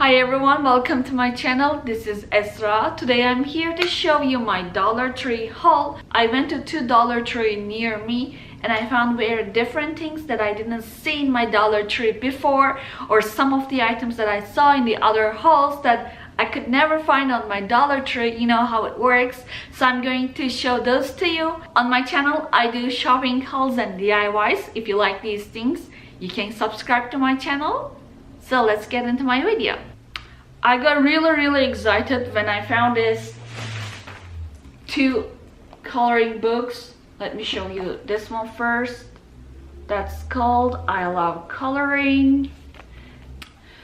Hi everyone, welcome to my channel. This is Esra. Today I'm here to show you my Dollar Tree haul. I went to two Dollar Tree near me and I found very different things that I didn't see in my Dollar Tree before, or some of the items that I saw in the other hauls that I could never find on my Dollar Tree. You know how it works. So I'm going to show those to you. On my channel, I do shopping hauls and DIYs. If you like these things, you can subscribe to my channel. So let's get into my video. I got really excited when I found these two coloring books. Let me show you this one first. That's called I Love Coloring.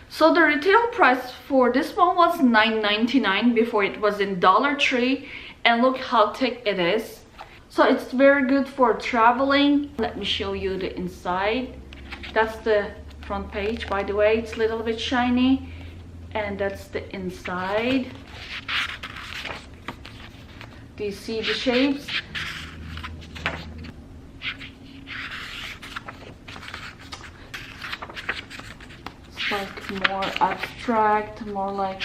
So the retail price for this one was $9.99 before it was in Dollar Tree, and look how thick it is. So it's very good for traveling. Let me show you the inside. That's the front page, by the way. It's a little bit shiny, and that's the inside. Do you see the shapes? It's like more abstract, more like,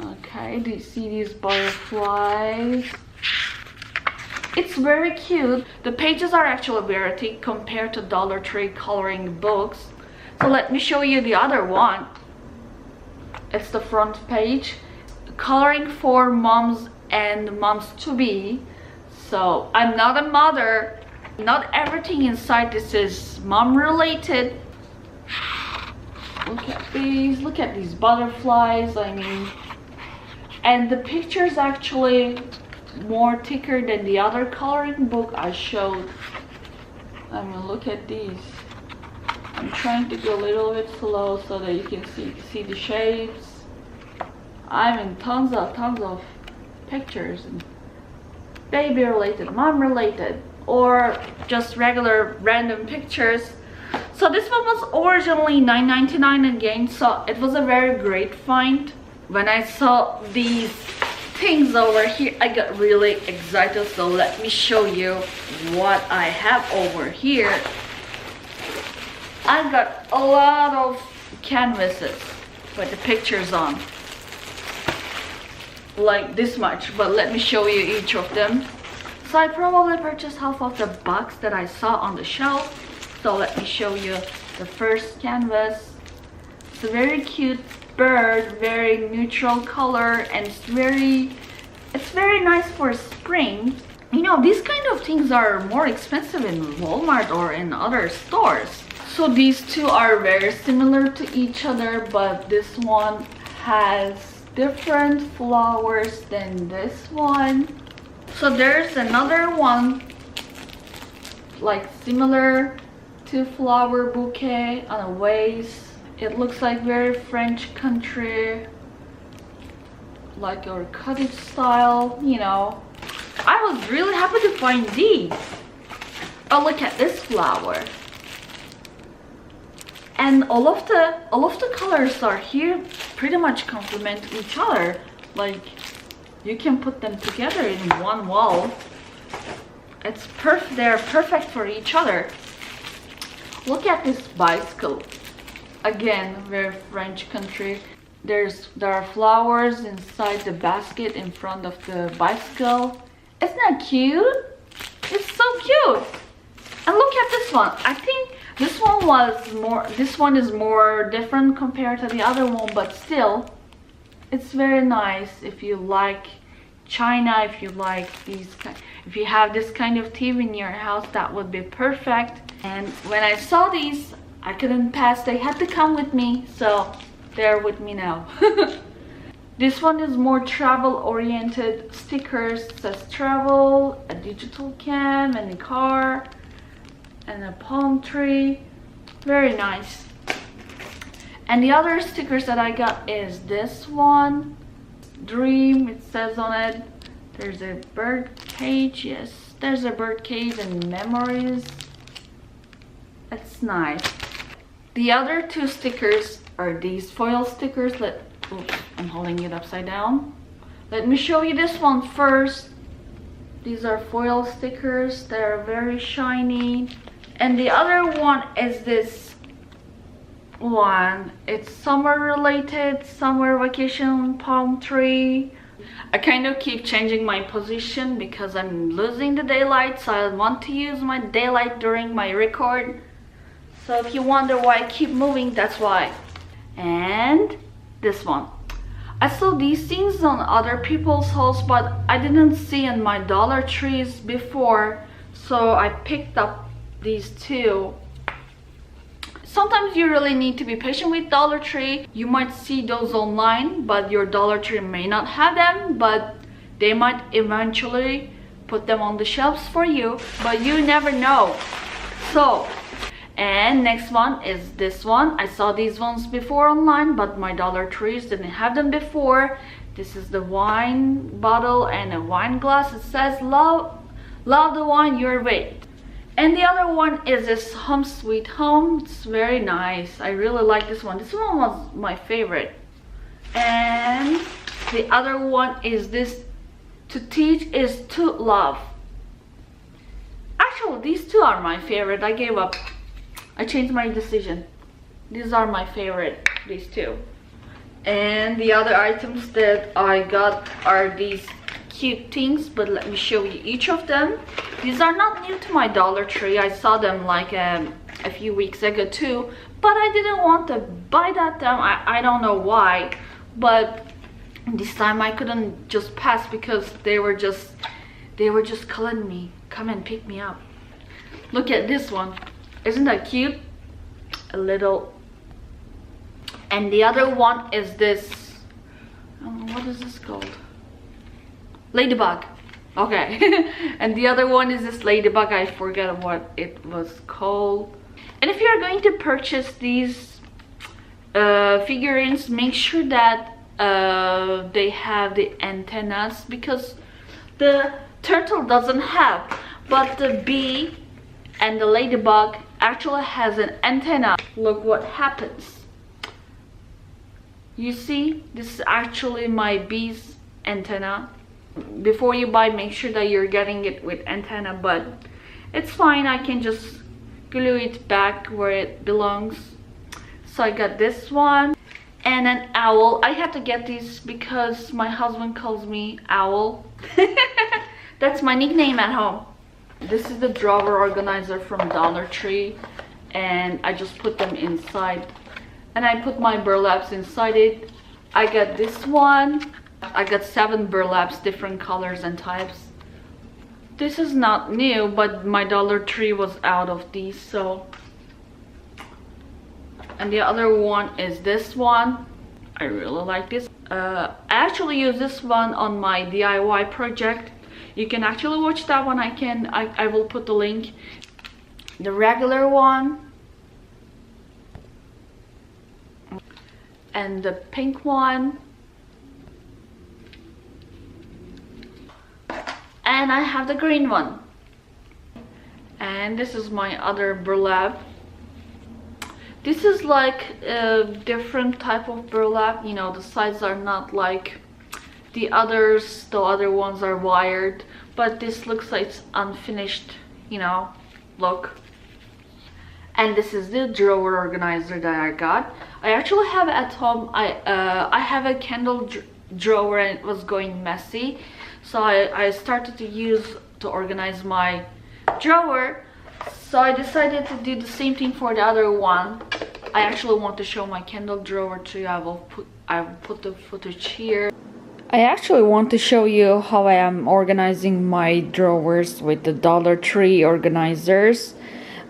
okay, do you see these butterflies? It's very cute. The pages are actually very thick compared to Dollar Tree coloring books. So let me show you the other one. It's the front page. Coloring for moms and moms to be. So I'm not a mother. Not everything inside this is mom related. Look at these. Look at these butterflies. I mean, and the pictures actually more thicker than the other coloring book I showed. I mean, look at these. I'm trying to go a little bit slow so that you can see the shapes. I mean, tons of pictures, and baby related, mom related, or just regular random pictures. So this one was originally $9.99 again, so it was a very great find. When I saw these things over here, I got really excited. So let me show you what I have over here. I got a lot of canvases with the pictures on, like this much, but let me show you each of them. So I probably purchased half of the box that I saw on the shelf. So let me show you the first canvas. It's a very cute bird, very neutral color, and it's very nice for spring. You know, these kind of things are more expensive in Walmart or in other stores. So these two are very similar to each other, but this one has different flowers than this one. So there's another one like similar to flower bouquet on a vase. It looks like very French country, like your cottage style, you know. I was really happy to find these. Oh, look at this flower. And all of the colors are here pretty much complement each other. Like, you can put them together in one wall. It's perfect. They're perfect for each other. Look at this bicycle. Again, very French country. There are flowers inside the basket in front of the bicycle. Isn't that cute? It's so cute. And look at this one. I think this one is more different compared to the other one, but still, it's very nice. If you like China, if you like if you have this kind of TV in your house, that would be perfect. And when I saw these, I couldn't pass. They had to come with me, so they're with me now. This one is more travel oriented stickers. It says travel, a digital cam, and a car, and a palm tree. Very nice. And the other stickers that I got is this one, dream, it says on it. There's a bird cage. Yes, there's a bird cage and memories. That's nice. The other two stickers are these foil stickers. Oops, I'm holding it upside down. Let me show you this one first. These are foil stickers. They're very shiny. And the other one is this one, it's summer related, summer vacation palm tree. I kind of keep changing my position because I'm losing the daylight, so I want to use my daylight during my record. So if you wonder why I keep moving, that's why. And this one, I saw these things on other people's house, but I didn't see in my Dollar Trees before, so I picked up these two. Sometimes you really need to be patient with Dollar Tree. You might see those online, but your Dollar Tree may not have them, but they might eventually put them on the shelves for you, but you never know. So, and next one is this one. I saw these ones before online, but my Dollar Trees didn't have them before. This is the wine bottle and a wine glass. It says love the wine you're with. And the other one is this Home Sweet Home. It's very nice. I really like this one. This one was my favorite. And the other one is this To Teach is to Love. Actually, these two are my favorite. I gave up. I changed my decision. These are my favorite, these two. And the other items that I got are these cute things, but let me show you each of them. These are not new to my Dollar Tree. I saw them like a few weeks ago too, but I didn't want to buy that time. I don't know why, but this time I couldn't just pass because they were just calling me, come and pick me up. Look at this one. Isn't that cute? A little. And the other one is this, what is this called? Ladybug. Okay. And the other one is this ladybug. I forget what it was called. And if you're going to purchase these figurines, make sure that they have the antennas, because the turtle doesn't have, but the bee and the ladybug actually has an antenna. Look what happens. You see, this is actually my bee's antenna. Before you buy, make sure that you're getting it with antenna, but it's fine. I can just glue it back where it belongs. So I got this one and an owl. I had to get these because my husband calls me Owl. That's my nickname at home. This is the drawer organizer from Dollar Tree, and I just put them inside, and I put my burlaps inside it. I got this one. I got 7 burlaps, different colors and types. This is not new, but my Dollar Tree was out of these, so. And the other one is this one. I really like this. I actually use this one on my DIY project. You can actually watch that one. I will put the link. The regular one. And the pink one. And I have the green one. And this is my other burlap. This is like a different type of burlap. You know, the sides are not like the others. The other ones are wired, but this looks like it's unfinished, you know, look. And this is the drawer organizer that I got. I actually have at home, I have a candle drawer and it was going messy. So I started to use to organize my drawer. So I decided to do the same thing for the other one. I actually want to show my candle drawer too. I will put the footage here. I actually want to show you how I am organizing my drawers with the Dollar Tree organizers.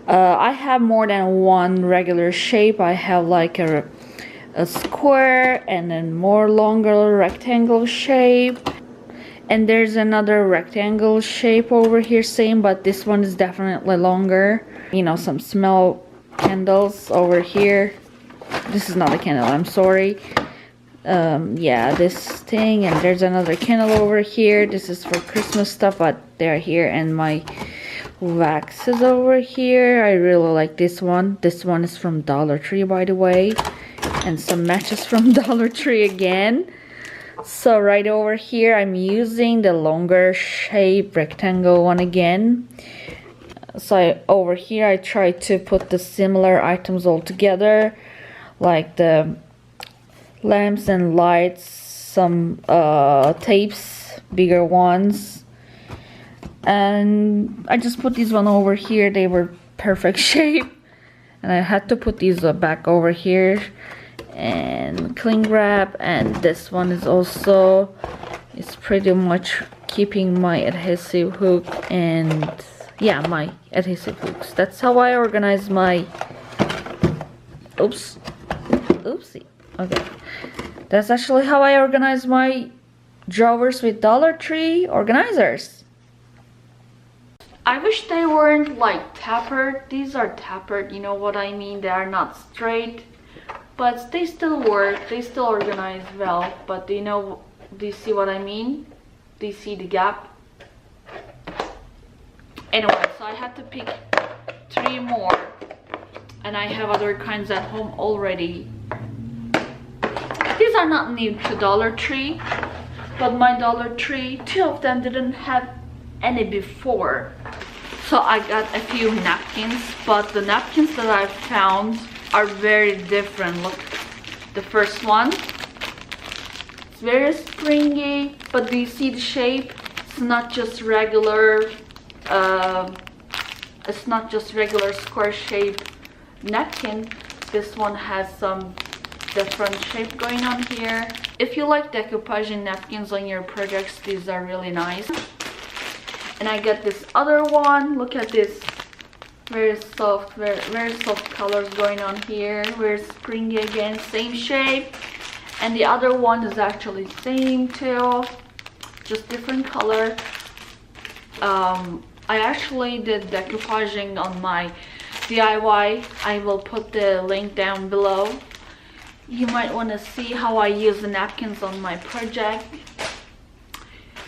I have more than one regular shape. I have like a square and then more longer rectangle shape. And there's another rectangle shape over here, same, but this one is definitely longer. You know, some smell candles over here. This is not a candle, I'm sorry. Yeah, this thing, and there's another candle over here. This is for Christmas stuff, but they're here. And my wax is over here. I really like this one. This one is from Dollar Tree, by the way. And some matches from Dollar Tree again. So right over here I'm using the longer shape rectangle one again. So over here I try to put the similar items all together, like the lamps and lights, some tapes, bigger ones, and I just put these one over here. They were perfect shape, and I had to put these back over here, and cling wrap. And this one is also, it's pretty much keeping my adhesive hook, and yeah, my adhesive hooks. That's how I organize my oopsie. Okay, that's actually how I organize my drawers with Dollar Tree organizers. I wish they weren't like tapered. These are tapered, you know what I mean? They are not straight, but they still work. They still organize well. But do you see what I mean? Do you see the gap? Anyway, so I had to pick 3 more, and I have other kinds at home already. These are not new to Dollar Tree, but my Dollar Tree, 2 of them didn't have any before. So I got a few napkins, but the napkins that I found are very different. Look, the first one, it's very springy, but do you see the shape? It's not just regular square shape napkin. This one has some different shape going on here. If you like decoupaging napkins on your projects, these are really nice. And I get this other one. Look at this, very soft, very soft colors going on here, very springy again, same shape. And the other one is actually same too, just different color. I actually did decoupaging on my DIY. I will put the link down below. You might want to see how I use the napkins on my project.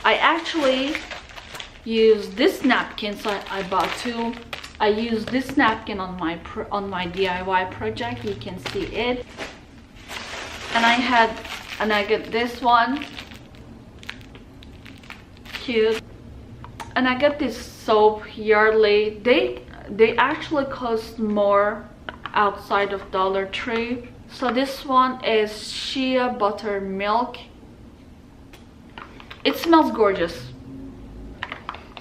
I actually use this napkin, so I bought 2. I use this napkin on my DIY project. You can see it. And I get this one, cute. And I get this soap, Yardley. They actually cost more outside of Dollar Tree. So this one is shea buttermilk. It smells gorgeous.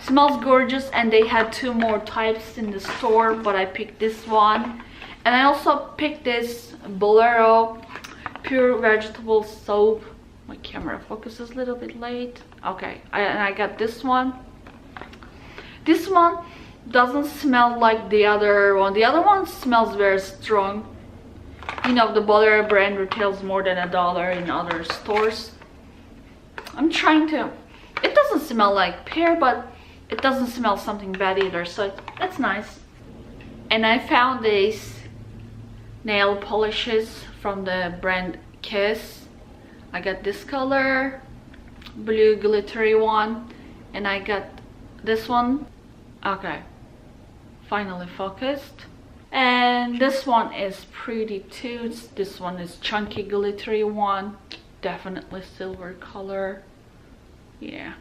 Smells gorgeous, and they had 2 more types in the store, but I picked this one. And I also picked this Bolero pure vegetable soap. My camera focuses a little bit late. Okay, and I got this one. This one doesn't smell like the other one. The other one smells very strong. You know, the Bolero brand retails more than $1 in other stores. I'm trying to, it doesn't smell like pear, but it doesn't smell something bad either, so that's nice. And I found these nail polishes from the brand Kiss. I got this color, blue glittery one, and I got this one. Okay, finally focused. And this one is pretty too. This one is chunky glittery one, definitely silver color. Yeah,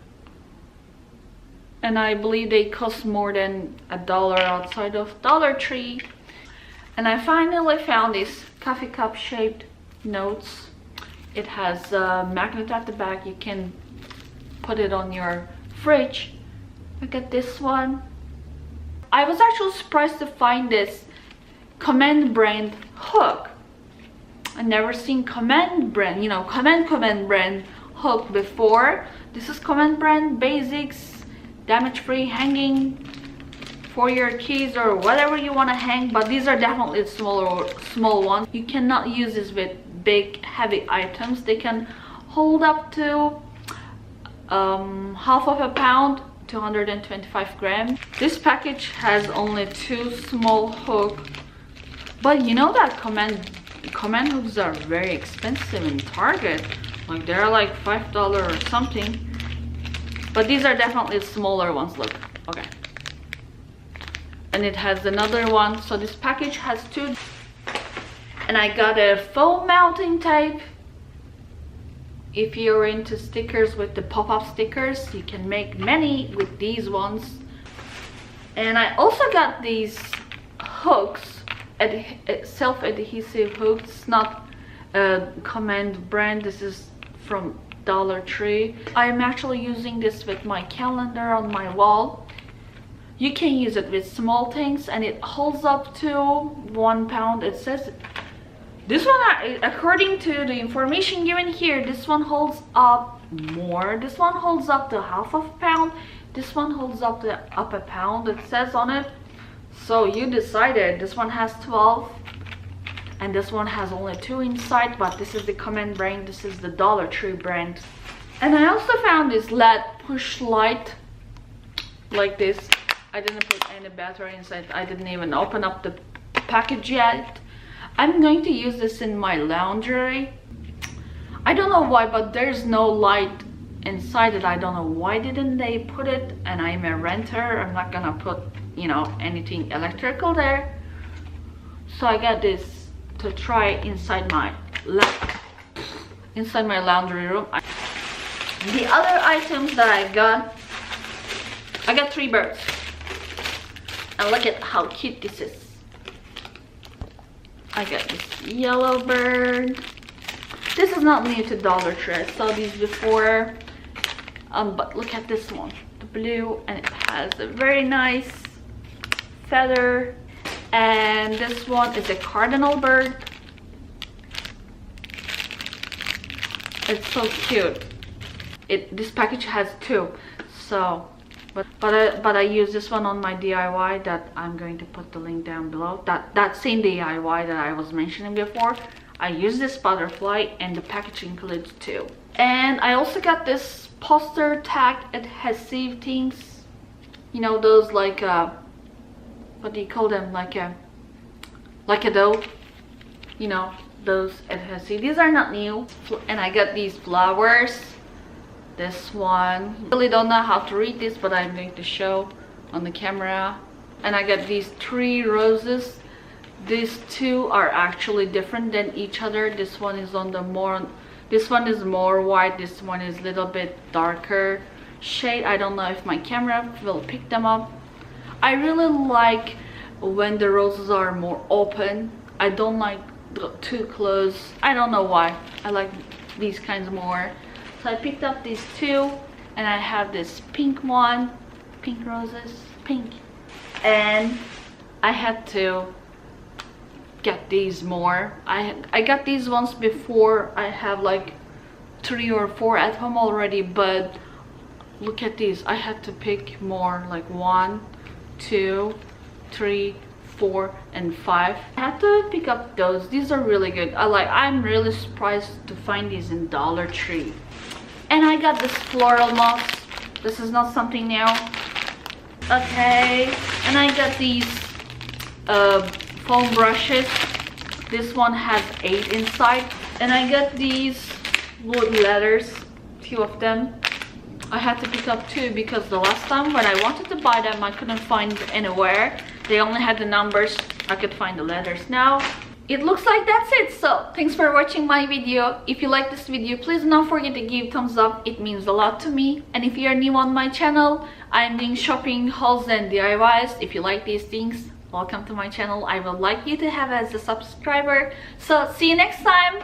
and I believe they cost more than $1 outside of Dollar Tree. And I finally found this coffee cup shaped notes. It has a magnet at the back. You can put it on your fridge. Look at this one. I was actually surprised to find this Command brand hook. I never seen Command brand, you know, Command brand hook before. This is Command brand basics, damage-free hanging for your keys or whatever you want to hang, but these are definitely small ones. You cannot use this with big heavy items. They can hold up to half of a pound, 225 grams. This package has only 2 small hooks, but you know that command hooks are very expensive in Target. Like they're like $5 or something, but these are definitely smaller ones. Look, okay. And it has another one. So this package has 2. And I got a foam mounting tape. If you're into stickers with the pop-up stickers, you can make many with these ones. And I also got these hooks self-adhesive hooks. It's not a Command brand. This is from Dollar Tree. I'm actually using this with my calendar on my wall. You can use it with small things, and it holds up to 1 pound. It says this one, according to the information given here, this one holds up more. This one holds up to half of a pound. This one holds up to a pound, it says on it. So you decided. This one has 12 and this one has only 2 inside, but this is the Command brand. This is the Dollar Tree brand. And I also found this LED push light like this. I didn't put any battery inside. I didn't even open up the package yet. I'm going to use this in my laundry. I don't know why, but there's no light inside it. I don't know why didn't they put it, and I'm a renter. I'm not gonna put, you know, anything electrical there. So I got this to try inside my laundry room. The other items that I got 3 birds. And look at how cute this is. I got this yellow bird. This is not new to Dollar Tree. I saw these before. But look at this one, the blue, and it has a very nice feather. And this one is a cardinal bird. It's so cute. This package has 2, so but I use this one on my DIY that I'm going to put the link down below. That same DIY that I was mentioning before, I use this butterfly, and the package includes 2. And I also got this poster tag adhesive things, you know, those like what do you call them, like a dough, you know, those adhesive. These are not new. And I got these flowers. This one, really don't know how to read this, but I'm going to show on the camera. And I got these 3 roses. These 2 are actually different than each other. This one is on the this one is more white. This one is a little bit darker shade. I don't know if my camera will pick them up. I really like when the roses are more open. I don't like too close. I don't know why. I like these kinds more. So I picked up these 2, and I have this pink one, pink roses, pink. And I had to get these more. I got these ones before. I have like 3 or 4 at home already, but look at these. I had to pick more, like 1, 2, 3, 4, and 5. I had to pick up those. These are really good. I'm really surprised to find these in Dollar Tree. And I got this floral moss. This is not something new. Okay, and I got these foam brushes. This one has 8 inside. And I got these wood letters, 2 of them. I had to pick up 2 because the last time when I wanted to buy them, I couldn't find anywhere. They only had the numbers. I could find the letters now. It looks like that's it. So thanks for watching my video. If you like this video, please don't forget to give thumbs up. It means a lot to me. And if you are new on my channel, I'm doing shopping hauls and DIYs. If you like these things, welcome to my channel. I would like you to have as a subscriber. So see you next time.